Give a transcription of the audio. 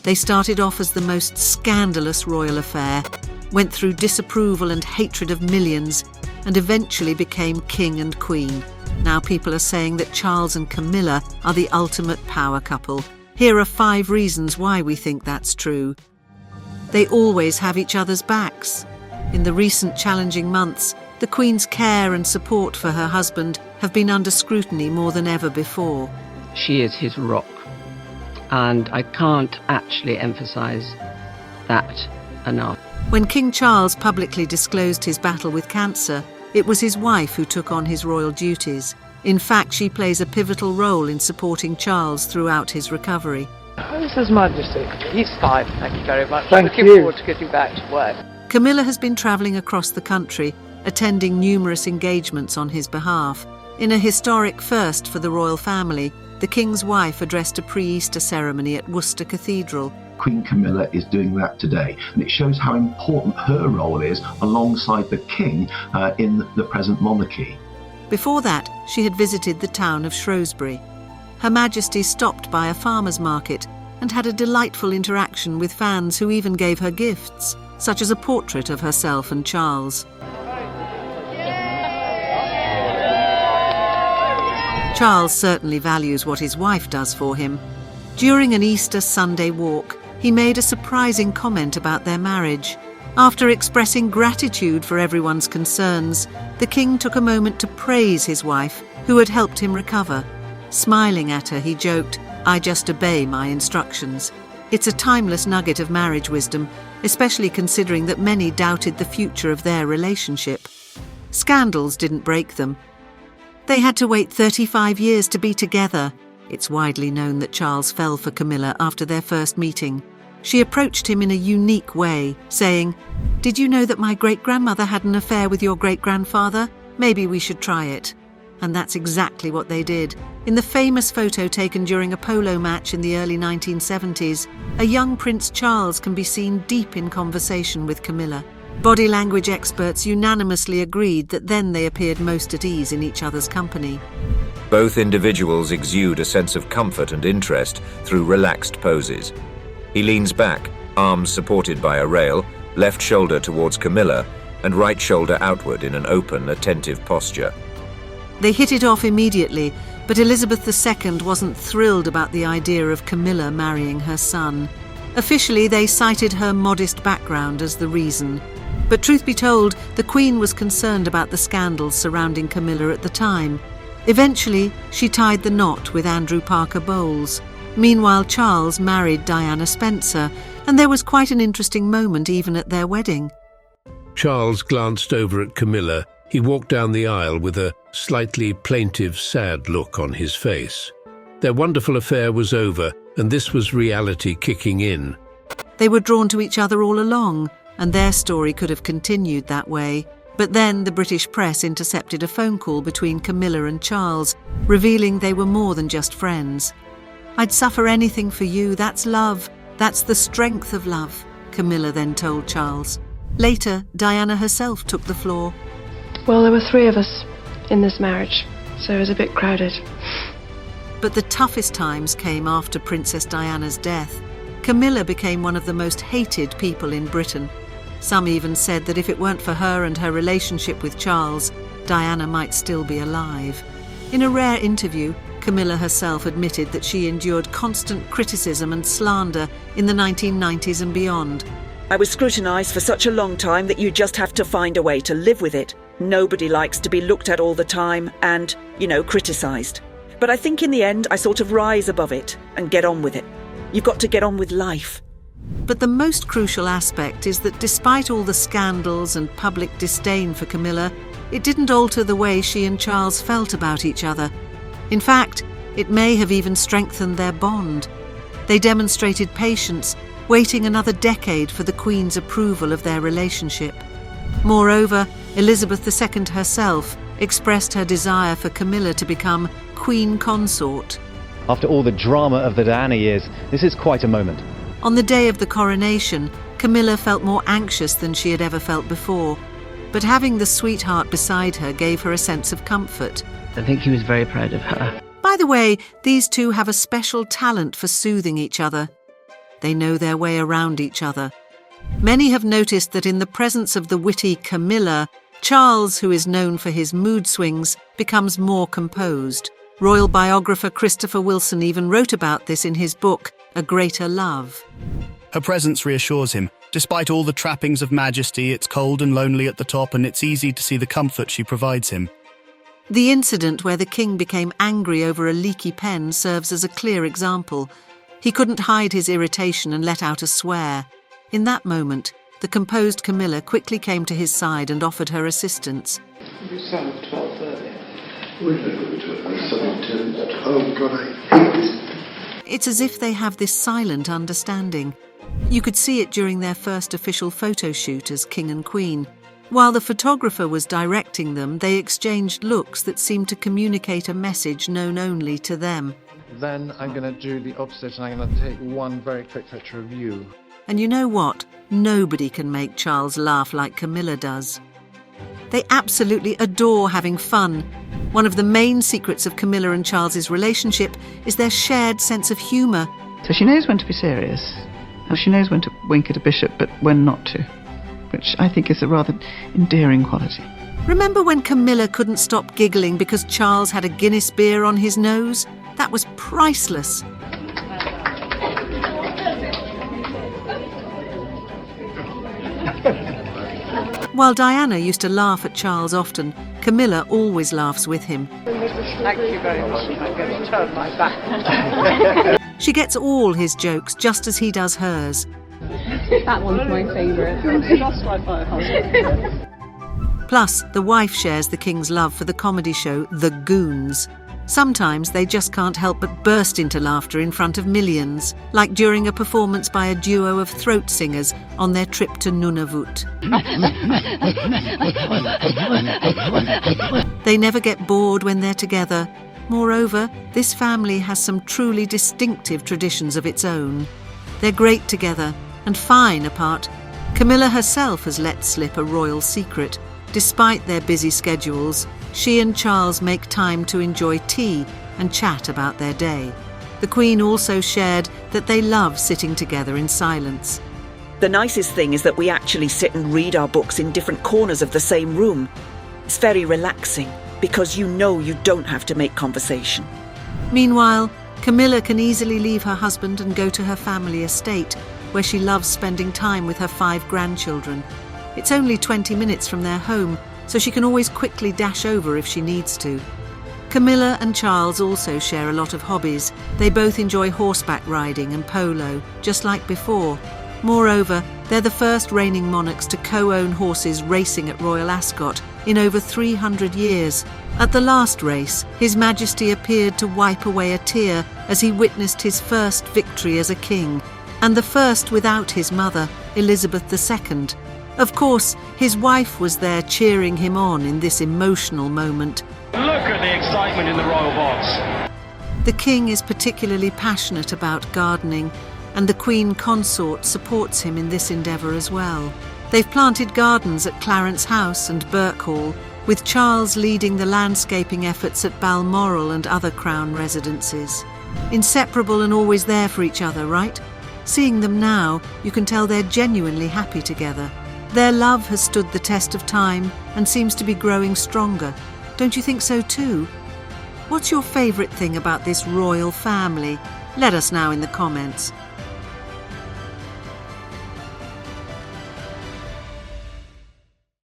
They started off as the most scandalous royal affair, went through disapproval and hatred of millions, and eventually became king and queen. Now people are saying that Charles and Camilla are the ultimate power couple. Here are 5 reasons why we think that's true. They always have each other's backs. In the recent challenging months, the Queen's care and support for her husband have been under scrutiny more than ever before. She is his rock, and I can't actually emphasize that enough. When King Charles publicly disclosed his battle with cancer, it was his wife who took on his royal duties. In fact, she plays a pivotal role in supporting Charles throughout his recovery. His Majesty. He's fine, thank you very much. Thank you. Looking forward to getting back to work. Camilla has been travelling across the country, attending numerous engagements on his behalf. In a historic first for the royal family, the King's wife addressed a pre-Easter ceremony at Worcester Cathedral. Queen Camilla is doing that today, and it shows how important her role is alongside the King in the present monarchy. Before that, she had visited the town of Shrewsbury. Her Majesty stopped by a farmer's market and had a delightful interaction with fans who even gave her gifts, such as a portrait of herself and Charles. Charles certainly values what his wife does for him. During an Easter Sunday walk, he made a surprising comment about their marriage. After expressing gratitude for everyone's concerns, the King took a moment to praise his wife, who had helped him recover. Smiling at her, he joked, "I just obey my instructions." It's a timeless nugget of marriage wisdom, especially considering that many doubted the future of their relationship. Scandals didn't break them. They had to wait 35 years to be together. It's widely known that Charles fell for Camilla after their first meeting. She approached him in a unique way, saying, "Did you know that my great-grandmother had an affair with your great-grandfather? Maybe we should try it." And that's exactly what they did. In the famous photo taken during a polo match in the early 1970s, a young Prince Charles can be seen deep in conversation with Camilla. Body language experts unanimously agreed that then they appeared most at ease in each other's company. Both individuals exude a sense of comfort and interest through relaxed poses. He leans back, arms supported by a rail, left shoulder towards Camilla, and right shoulder outward in an open, attentive posture. They hit it off immediately, but Elizabeth II wasn't thrilled about the idea of Camilla marrying her son. Officially, they cited her modest background as the reason. But truth be told, the Queen was concerned about the scandals surrounding Camilla at the time. Eventually, she tied the knot with Andrew Parker Bowles. Meanwhile, Charles married Diana Spencer, and there was quite an interesting moment even at their wedding. Charles glanced over at Camilla. He walked down the aisle with a slightly plaintive, sad look on his face. Their wonderful affair was over, and this was reality kicking in. They were drawn to each other all along, and their story could have continued that way. But then the British press intercepted a phone call between Camilla and Charles, revealing they were more than just friends. "I'd suffer anything for you, that's love. That's the strength of love," Camilla then told Charles. Later, Diana herself took the floor. Well, there were 3 of us in this marriage, so it was a bit crowded. But the toughest times came after Princess Diana's death. Camilla became one of the most hated people in Britain. Some even said that if it weren't for her and her relationship with Charles, Diana might still be alive. In a rare interview, Camilla herself admitted that she endured constant criticism and slander in the 1990s and beyond. "I was scrutinised for such a long time that you just have to find a way to live with it. Nobody likes to be looked at all the time and, criticised. But I think in the end I sort of rise above it and get on with it. You've got to get on with life." But the most crucial aspect is that despite all the scandals and public disdain for Camilla, it didn't alter the way she and Charles felt about each other. In fact, it may have even strengthened their bond. They demonstrated patience, waiting another decade for the Queen's approval of their relationship. Moreover, Elizabeth II herself expressed her desire for Camilla to become Queen Consort. After all the drama of the Diana years, this is quite a moment. On the day of the coronation, Camilla felt more anxious than she had ever felt before, but having the sweetheart beside her gave her a sense of comfort. I think he was very proud of her. By the way, these two have a special talent for soothing each other. they know their way around each other. Many have noticed that in the presence of the witty Camilla, Charles, who is known for his mood swings, becomes more composed. Royal biographer Christopher Wilson even wrote about this in his book, A Greater Love. Her presence reassures him. Despite all the trappings of majesty, it's cold and lonely at the top, and it's easy to see the comfort she provides him. The incident where the king became angry over a leaky pen serves as a clear example. He couldn't hide his irritation and let out a swear. In that moment, the composed Camilla quickly came to his side and offered her assistance. You sound 12:30. Oh God, I hate this. It's as if they have this silent understanding. You could see it during their first official photo shoot as king and queen. While the photographer was directing them, they exchanged looks that seemed to communicate a message known only to them. Then I'm going to do the opposite, and I'm going to take one very quick picture of you. And you know what? Nobody can make Charles laugh like Camilla does. They absolutely adore having fun. One of the main secrets of Camilla and Charles's relationship is their shared sense of humour. So she knows when to be serious. She knows when to wink at a bishop, but when not to, which I think is a rather endearing quality. Remember when Camilla couldn't stop giggling because Charles had a Guinness beer on his nose? That was priceless. While Diana used to laugh at Charles often, Camilla always laughs with him. Thank you very much. I'm going to turn my back. She gets all his jokes just as he does hers. That one's my favourite. Plus, the wife shares the king's love for the comedy show The Goons. Sometimes they just can't help but burst into laughter in front of millions, like during a performance by a duo of throat singers on their trip to Nunavut. They never get bored when they're together. Moreover, this family has some truly distinctive traditions of its own. They're great together and fine apart. Camilla herself has let slip a royal secret. Despite their busy schedules, she and Charles make time to enjoy tea and chat about their day. The Queen also shared that they love sitting together in silence. The nicest thing is that we actually sit and read our books in different corners of the same room. It's very relaxing because you know you don't have to make conversation. Meanwhile, Camilla can easily leave her husband and go to her family estate, where she loves spending time with her 5 grandchildren. It's only 20 minutes from their home, so she can always quickly dash over if she needs to. Camilla and Charles also share a lot of hobbies. They both enjoy horseback riding and polo, just like before. Moreover, they're the first reigning monarchs to co-own horses racing at Royal Ascot in over 300 years. At the last race, His Majesty appeared to wipe away a tear as he witnessed his first victory as a king, and the first without his mother, Elizabeth II. Of course, his wife was there cheering him on in this emotional moment. Look at the excitement in the royal box. The king is particularly passionate about gardening, and the Queen Consort supports him in this endeavour as well. They've planted gardens at Clarence House and Birkhall, with Charles leading the landscaping efforts at Balmoral and other Crown residences. Inseparable and always there for each other, right? Seeing them now, you can tell they're genuinely happy together. Their love has stood the test of time and seems to be growing stronger. Don't you think so too? What's your favourite thing about this royal family? Let us know in the comments.